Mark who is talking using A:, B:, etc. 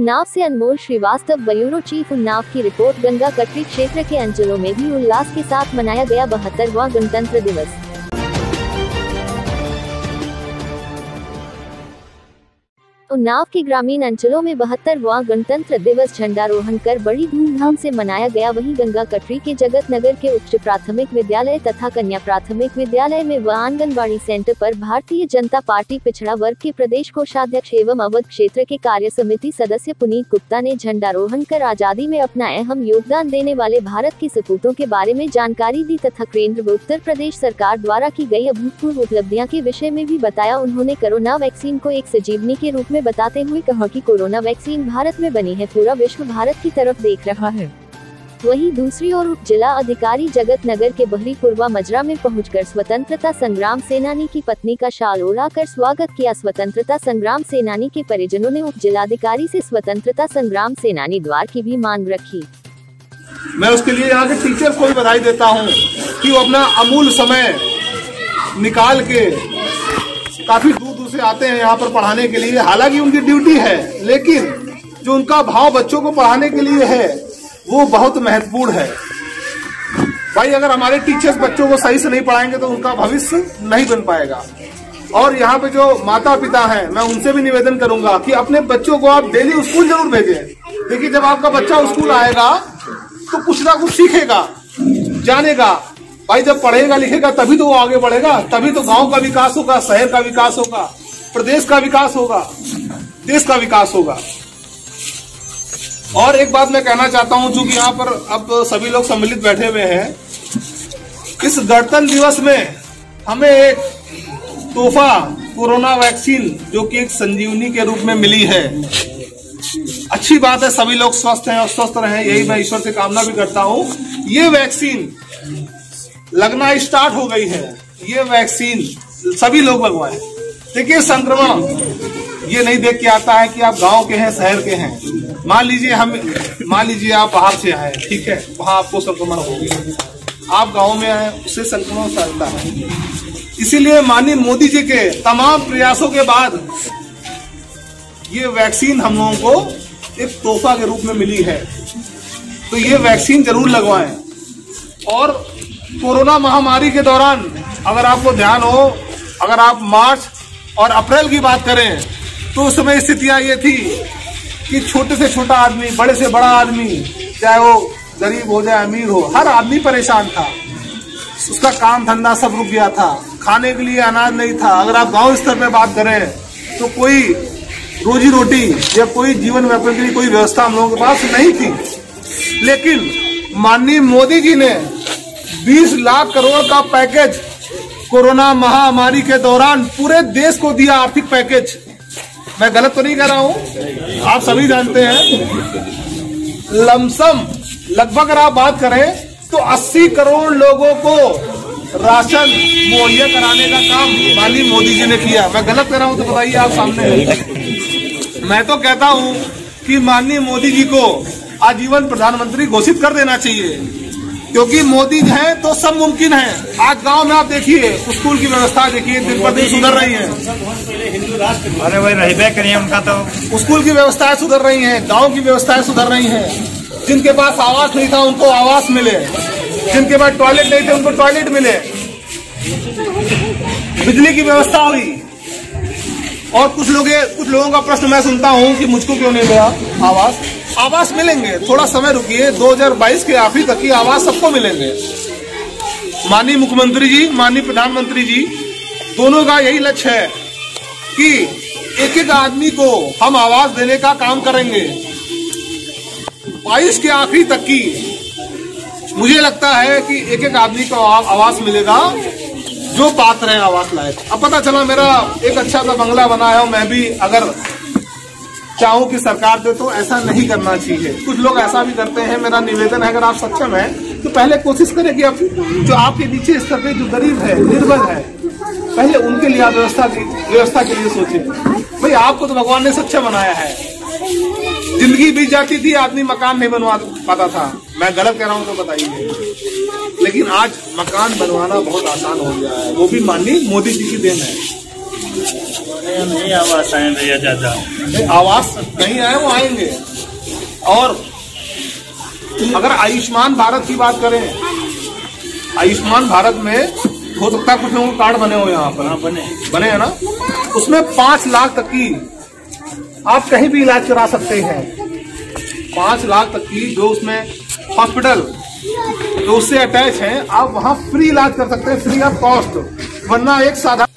A: उन्नाव से अनमोल Srivastava, bureau chief Unnao की report. Ganga कटरी क्षेत्र के अंचलों में भी उल्लास के साथ मनाया गया 72वां गणतंत्र दिवस। उन्नाव के ग्रामीण अंचलों में 72वां गणतंत्र दिवस झंडारोहण कर बड़ी धूमधाम से मनाया गया। वहीं गंगा कटरी के जगत नगर के उच्च प्राथमिक विद्यालय तथा कन्या प्राथमिक विद्यालय में व आंगनबाड़ी सेंटर पर भारतीय जनता पार्टी पिछड़ा वर्ग के प्रदेश कोषाध्यक्ष एवं अवध क्षेत्र के कार्य समिति सदस्य पुनीत गुप्ता ने झंडारोहण कर आजादी में अपना अहम योगदान देने वाले भारत के सपूतों के बारे में जानकारी दी तथा केंद्र व उत्तर प्रदेश सरकार द्वारा की गई अभूतपूर्व उपलब्धियां के विषय में भी बताया। उन्होंने कोरोना वैक्सीन को एक संजीवनी के रूप में बताते हुए कहा कि कोरोना वैक्सीन भारत में बनी है, पूरा विश्व भारत की तरफ देख रहा है। वहीं दूसरी ओर उप जिला अधिकारी जगत नगर के बहरीपुरवा मजरा में पहुंचकर स्वतंत्रता संग्राम सेनानी की पत्नी का शाल ओढ़ाकर स्वागत किया। स्वतंत्रता संग्राम सेनानी के परिजनों ने उप जिलाधिकारी से स्वतंत्रता संग्राम सेनानी द्वार की भी मांग रखी।
B: मैं उसके लिए यहाँ के टीचर को भी बधाई देता हूँ कि वो अपना अमूल्य समय निकाल के काफी दूर से आते हैं यहाँ पर पढ़ाने के लिए। हालांकि उनकी ड्यूटी है, लेकिन जो उनका भाव बच्चों को पढ़ाने के लिए है वो बहुत महत्वपूर्ण है। भाई अगर हमारे टीचर्स बच्चों को सही से नहीं पढ़ाएंगे तो उनका भविष्य नहीं बन पाएगा। और यहाँ पे जो माता पिता हैं, मैं उनसे भी निवेदन करूंगा कि अपने बच्चों को आप डेली स्कूल जरूर भेजें। देखिए, जब आपका बच्चा स्कूल आएगा तो कुछ ना कुछ सीखेगा, जानेगा। भाई जब पढ़ेगा लिखेगा तभी तो वो आगे बढ़ेगा, तभी तो गांव का विकास होगा, शहर का विकास होगा, प्रदेश का विकास होगा, देश का विकास होगा। और एक बात मैं कहना चाहता हूं, चूंकि यहाँ पर अब सभी लोग सम्मिलित बैठे हुए हैं, इस गणतंत्र दिवस में हमें एक तोहफा कोरोना वैक्सीन जो कि एक संजीवनी के रूप में मिली है। अच्छी बात है, सभी लोग स्वस्थ हैं और स्वस्थ रहें, यही मैं ईश्वर से कामना भी करता हूं। ये वैक्सीन लगना स्टार्ट हो गई है, ये वैक्सीन सभी लोग लगवाएं। देखिए, संक्रमण ये नहीं देख के आता है कि आप गांव के हैं शहर के हैं। मान लीजिए आप बाहर से आए, ठीक है, वहां आपको संक्रमण हो गया, आप गांव में आए, उससे संक्रमण फैलता है। इसीलिए माननीय मोदी जी के तमाम प्रयासों के बाद ये वैक्सीन हम लोगों को एक तोहफा के रूप में मिली है, तो ये वैक्सीन जरूर लगवाएं। और कोरोना महामारी के दौरान अगर आपको ध्यान हो, अगर आप मार्च और अप्रैल की बात करें तो उस समय स्थितियां ये थी कि छोटे से छोटा आदमी, बड़े से बड़ा आदमी, चाहे वो गरीब हो चाहे अमीर हो, हर आदमी परेशान था। उसका काम धंधा सब रुक गया था, खाने के लिए अनाज नहीं था। अगर आप गांव स्तर पे बात करें तो कोई रोजी रोटी या कोई जीवन यापन के लिए कोई व्यवस्था हम लोगों के पास नहीं थी। लेकिन माननीय मोदी जी ने 20 लाख करोड़ का पैकेज कोरोना महामारी के दौरान पूरे देश को दिया, आर्थिक पैकेज। मैं गलत तो नहीं कह रहा हूं, आप सभी जानते हैं। लमसम लगभग अगर आप बात करें तो 80 करोड़ लोगों को राशन मुहैया कराने का काम माननीय मोदी जी ने किया। मैं गलत कह रहा हूं तो बताइए आप सामने। मैं तो कहता हूं कि माननीय मोदी जी को आजीवन प्रधानमंत्री घोषित कर देना चाहिए, क्योंकि मोदी जी हैं तो सब मुमकिन है। आज गांव में आप देखिए, स्कूल की व्यवस्था देखिए, दिन पर दिन सुधर रही है।
C: अरे वही रहबे करिए, उनका तो
B: स्कूल की व्यवस्थाएं सुधर रही हैं, गांव की व्यवस्थाएं सुधर रही हैं। जिनके पास आवास नहीं था उनको आवास मिले, जिनके पास टॉयलेट नहीं थे उनको टॉयलेट मिले, बिजली की व्यवस्था हुई। और कुछ लोगों का प्रश्न मैं सुनता हूं कि मुझको क्यों नहीं मिला आवास मिलेंगे, थोड़ा समय रुकिए, 2022 के आखिर तक की आवास सबको मिलेंगे। माननीय मुख्यमंत्री जी, माननीय प्रधानमंत्री जी, दोनों का यही लक्ष्य है कि एक एक आदमी को हम आवास देने का काम करेंगे। 22 के आखिरी तक की मुझे लगता है कि एक एक आदमी को आवास मिलेगा जो पात्र है आवास लायक। अब पता चला मेरा एक अच्छा सा बंगला बना है, मैं भी अगर चाहूं कि सरकार दे तो ऐसा नहीं करना चाहिए। कुछ लोग ऐसा भी करते हैं। मेरा निवेदन है, अगर आप सक्षम हैं तो पहले कोशिश करें कि आप जो आपके नीचे स्तर पे जो गरीब है, निर्बल है, पहले उनके लिए आप व्यवस्था के लिए सोचें। भाई आपको तो भगवान ने सक्षम बनाया है। जिंदगी बीत जाती थी, आदमी मकान नहीं बनवा पाता था। मैं गलत कह रहा हूं तो बताइए, लेकिन आज मकान बनवाना बहुत आसान हो गया है, वो भी माननीय मोदी जी की देन है।
C: नहीं आवास आए भैया ज्यादा।
B: आवास नहीं आए, वो आएंगे। और अगर आयुष्मान भारत की बात करें, आयुष्मान भारत में हो सकता है कुछ लोगों के कार्ड बने हो यहाँ पर।
C: हाँ, बने
B: हैं ना। उसमें 5 लाख तक की आप कहीं भी इलाज करा सकते हैं। 5 लाख तक की जो उसमें हॉस्पिटल जो उससे अटैच है, आप वहां फ्री इलाज कर सकते हैं, फ्री ऑफ कॉस्ट। वरना एक साधारण